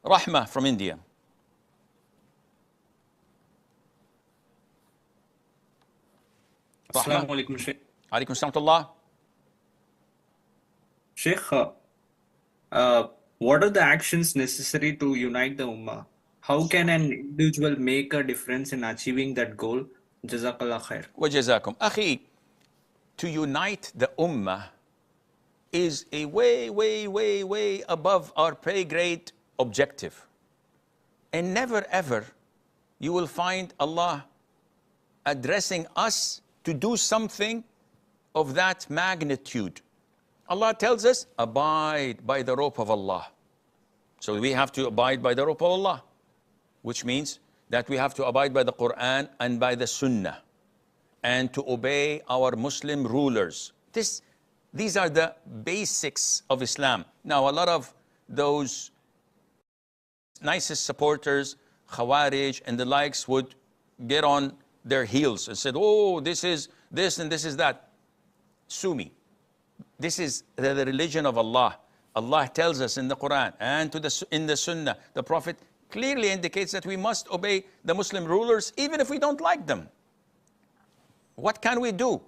Rahma from India. Rahma. Assalamu alaikum, Shaykh. Alaikum salam. Shaykh, what are the actions necessary to unite the Ummah? How can an individual make a difference in achieving that goal? Jazakallah khair. وجزاكم. Akhi, to unite the Ummah is a way above our pay grade objective. And never ever you will find Allah addressing us to do something of that magnitude. Allah tells us, abide by the rope of Allah. So we have to abide by the rope of Allah, which means that we have to abide by the Qur'an and by the Sunnah, and to obey our Muslim rulers. These are the basics of Islam. Now, a lot of those nicest supporters, Khawarij and the likes, would get on their heels and said, oh, this is this and this is that. Sue me. This is the religion of Allah. Allah tells us in the Quran and in the Sunnah, the Prophet clearly indicates that we must obey the Muslim rulers even if we don't like them. What can we do?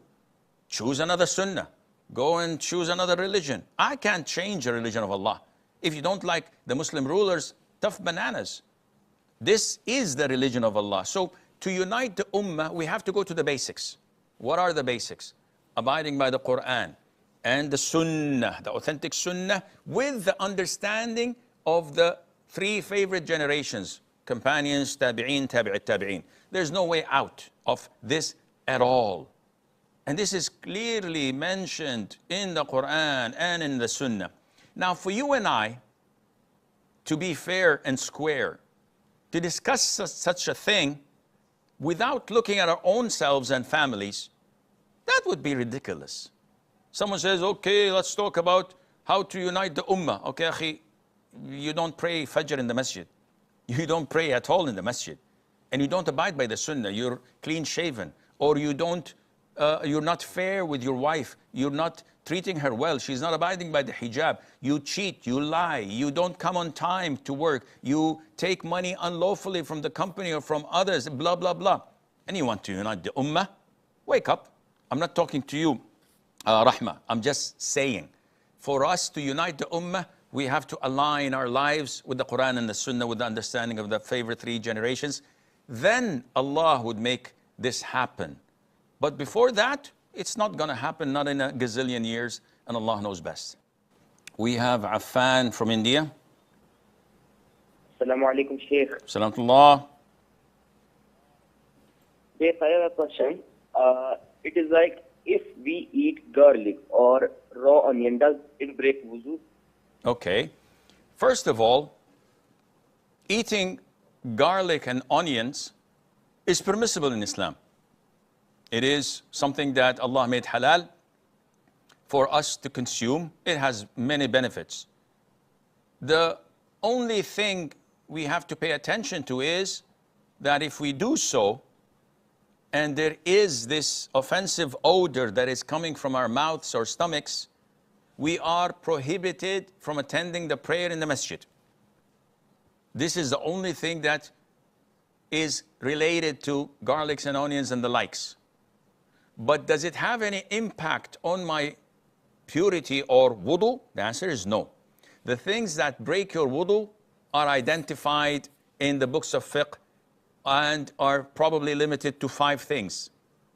Choose another Sunnah. Go and choose another religion. I can't change the religion of Allah. If you don't like the Muslim rulers, tough bananas. This is the religion of Allah. So to unite the Ummah, we have to go to the basics. What are the basics? Abiding by the Quran and the Sunnah, the authentic Sunnah, with the understanding of the three favorite generations, companions, tabi'een, tabi'at tabi'een. There's no way out of this at all. And this is clearly mentioned in the Quran and in the Sunnah. Now, for you and I to be fair and square, to discuss such a thing without looking at our own selves and families, that would be ridiculous. Someone says, okay, let's talk about how to unite the Ummah. Okay, akhi, you don't pray Fajr in the masjid. You don't pray at all in the masjid. And you don't abide by the Sunnah. You're clean shaven. Or you don't, you're not fair with your wife. You're not treating her well. She's not abiding by the hijab. You cheat, you lie. You don't come on time to work. You take money unlawfully from the company or from others, blah, blah, blah. And you want to unite the Ummah? Wake up. I'm not talking to you, Rahma. I'm just saying, for us to unite the Ummah, we have to align our lives with the Quran and the Sunnah, with the understanding of the favorite three generations. Then Allah would make this happen. But before that, it's not going to happen, not in a gazillion years, and Allah knows best. We have Affan from India. Assalamu alaikum, Shaykh. Salamullah. Shaykh, I have a question. It is like, if we eat garlic or raw onion, does it break wudu? Okay. First of all, eating garlic and onions is permissible in Islam. It is something that Allah made halal for us to consume. It has many benefits. The only thing we have to pay attention to is that if we do so, and there is this offensive odor that is coming from our mouths or stomachs, we are prohibited from attending the prayer in the masjid. This is the only thing that is related to garlics and onions and the likes. But does it have any impact on my purity or wudu? The answer is no. The things that break your wudu are identified in the books of fiqh and are probably limited to 5 things.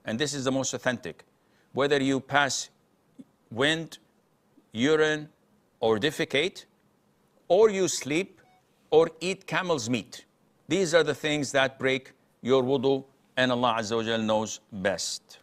And this is the most authentic. Whether you pass wind, urine, or defecate, or you sleep, or eat camel's meat. These are the things that break your wudu, and Allah Azza wa Jal knows best.